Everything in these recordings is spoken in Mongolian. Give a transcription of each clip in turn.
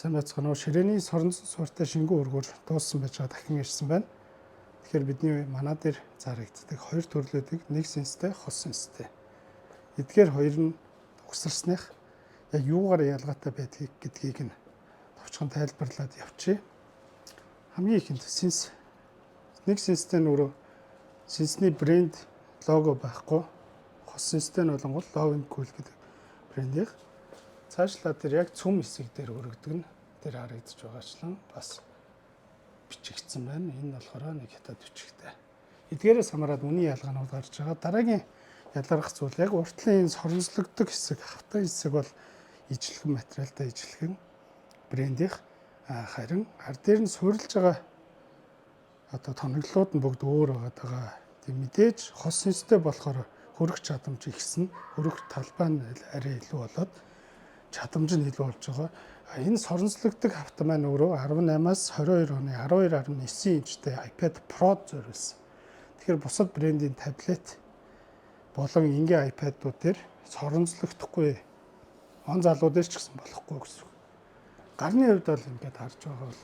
Сайн байцгаана уу. Ширээний соронзон суурьтай шингэн өргөөр дууссан байж байгаа дахин ирсэн байна. Тэгэхээр бидний манаа дээр зарагддаг хоёр төрлөөдөг нэг сэнстэй, хос сэнстэй. Эдгээр хоёр нь угсарсных яг юугаар ялгаатай байдгийг гэдгийг нь товчхон тайлбарлаад явчих. Хамгийн ихэнд сэнс нэг сэнстэй нь өөрөө сэнсний брэнд лого байхгүй. Хос сэнстэй нь болонгол Loving Cool гэдэг брендийг цаашлаа тэр яг цөм хэсэг дээр өргөдөг нь тэр харагдаж байгаачлан бас бичигдсэн байна. Энэ болохоор нэг хятад бичигтэй. Эдгээрээс хамаарат үний ялгаанууд гарч байгаа. Дараагийн ялгарх зүйл яг уртлын энэ соронзлогддог хэсэг, хавтан хэсэг бол ижлэгэн материалтай ижлэгэн брендийнх харин ар дээр нь суурилж байгаа одоо тоноглолууд нь бүгд өөр байгаа. Тийм мэдээж хос сэнстэй болохоор хөрөх чадамж ихсэн, хөрөх талбай нь арай илүү болоод чадамж нь илүү болж байгаа. Энэ соронзлогддог хавтан маань өөрөө 18-аас 22 оны 12.9 инчтэй iPad Pro зориулсан. Тэгэхээр бусад брендийн таблет болон энгийн iPad-ууд дээр соронзлогдохгүй он залуу дээр ч гэсэн болохгүй гэсэн. Гарны хувьд бол ингээд харж байгаа бол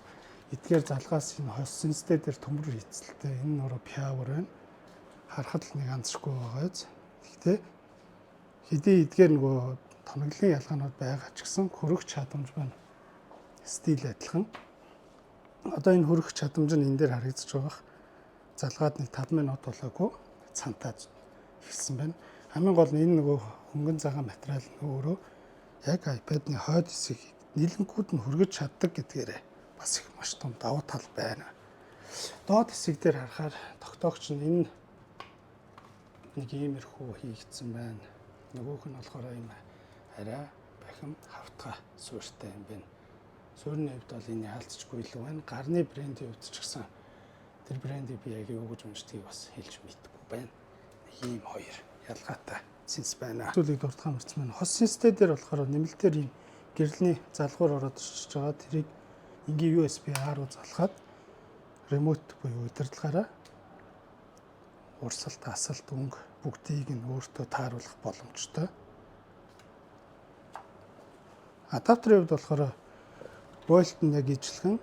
эдгээр залгаас энэ хос сэнстэй дээр төмөр хийцэлтэй энэ нөрөө пиавер байна. Харахад л нэг анзарахгүй байгаа биз. Гэхдээ хэдий эдгээр нөгөө тоноглолын ялгаанууд байгаа ч гэсэн хөрөх чадамж байна. Стил адилхан. Одоо энэ хөрөх чадамж нь энэ дээр харагдаж байгаа. Залгаад нэг 5 минут болоогүй цантаад ихсэн байна. Хамгийн гол нь энэ нөгөө хөнгөн цагаан материал нь өөрөө яг iPad-ны хойд хэсгийг нийлэнхүүд нь хөргөж чаддаг гэдгээрээ бас их маш том давуу тал байна. Доод хэсэг дээр харахаар тогтоогч нь энэ нэг иймэрхүү хийгдсэн байна. Нөгөөх нь болохоор юм арай бахим хавтгай суурьтай юм байна. Суурьны хувьд бол энэ хаалцчгүй илүү байна. Гарны брендийн хувьд ч гэсэн тэр брендийг би яг юу гэж уншдгийг бас хэлж мэдэхгүй байна. Ийм хоёр ялгаатай сэнс байна. Зүйлийг дурдах мөрч маань хос сэнстэй дээр болохоор нэмэлтээр ийм гэрэлний залгуур ороод ирчихэж байгаа. Тэрийг энгийн USB-R руу залгаад ремот буюу удирдлагаараа урсалт, асалт, өнгө бүгдийг нь өөртөө тааруулах боломжтой. Адаптерын хувьд болохоор вольт нь яг ижлэгэн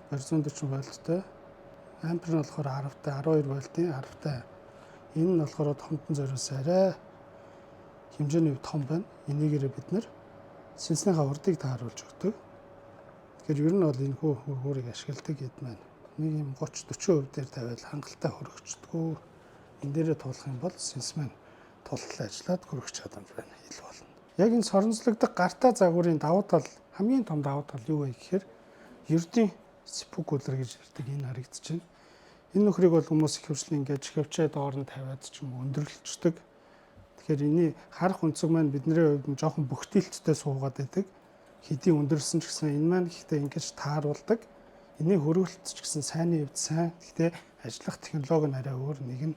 240 вольттой, ампер нь болохоор 10-тай 12 вольтын 10-тай. Энэ нь болохоор томтон зориулсан арай хэмжээний хувьд том байна. Энийгээрээ бид нэр сэнснийхаа урдыг тааруулж өгдөг. Тэгэхээр ер нь бол энэ хөрөгийг ашигладаг хэд маань нэг юм 30-40% дээр тавиал хангалттай хөрөгчдгөө энэ дээрээ туулах юм бол сэнс маань тултал ажиллаад хөрөх чадамж байна ил болно. Яг энэ соронзлогдох гартаа загварын давуу тал хамгийн том давуу тал юу вэ гэхээр ердийн спук кулер гэж ярьдаг энэ харагдаж байна. Энэ нөхрийг бол хүмүүс их хвчлэн ингээд хөвчөө доор нь тавиад ч юм уу өндөрлөлцдөг. Тэгэхээр эний харах өнцөг маань бидний хувьд нь жоохон бөхтөлттэй суугаад байдаг. Хэдий өндөрлсөн ч гэсэн энэ маань ихтэй ингэж тааруулдаг. Эний хөрвөлт ч гэсэн сайнны хувьд сайн. Гэхдээ ажиллах технологи нь арай өөр. Нэг нь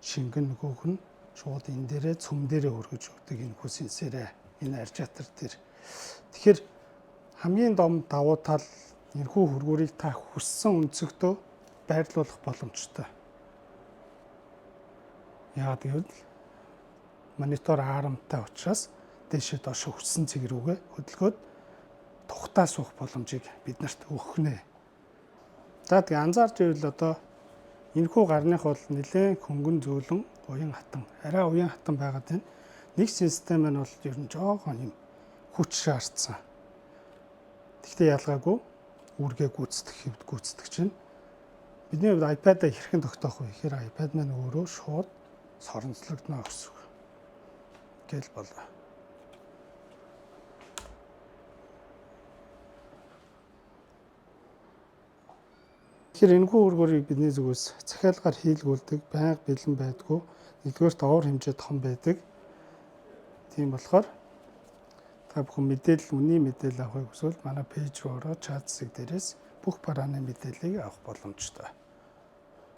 шингэн, нөгөөх нь шууд энэ дээрээ цөм дээрээ өргөж өгдөг энэ хүү сэнсээрээ энэ аржиатар дээр. Тэгэхээр хамгийн том давуу тал энэхүү хөргөөрийг та хүссэн өнцөгтөө байрлуулах боломжтой. Яагаад гэвэл монитор армтай учраас дээшээ доош хүссэн цэг рүүгээ хөдөлгөөд тухтаа суух боломжийг биднэрт өгнө. За тэгээ анзаарч ивэл одоо энэхүү гарных бол нэлээд хөнгөн зөөлөн уян хатан. Арай уян хатан байгаад байна. Нэг сэнстэй маань бол ер нь жоохон юм хүч шаардсан. Гэхдээ ялгаагүй үүргээ гүйцэтгэх чинь бидний хувьд iPad-а хэрхэн тогтоох вэ гэхээр iPad маань өөрөө шууд соронзлогдно гэсэн үг. Гэл болоо. Тэгэхээр энэхүү өргөөрийг бидний зүгээс захиалгаар хийлгүүлдэг, байнга бэлэн байдгүй, нэгдүгээрт овор хэмжээ том байдаг. Тийм болохоор та бүхэн мэдээлэл, үнийн мэдээлэл авахыг хүсвэл манай пэйж руу ороод чат хэсэг дээрээс бүх барааны мэдээллийг авах боломжтой.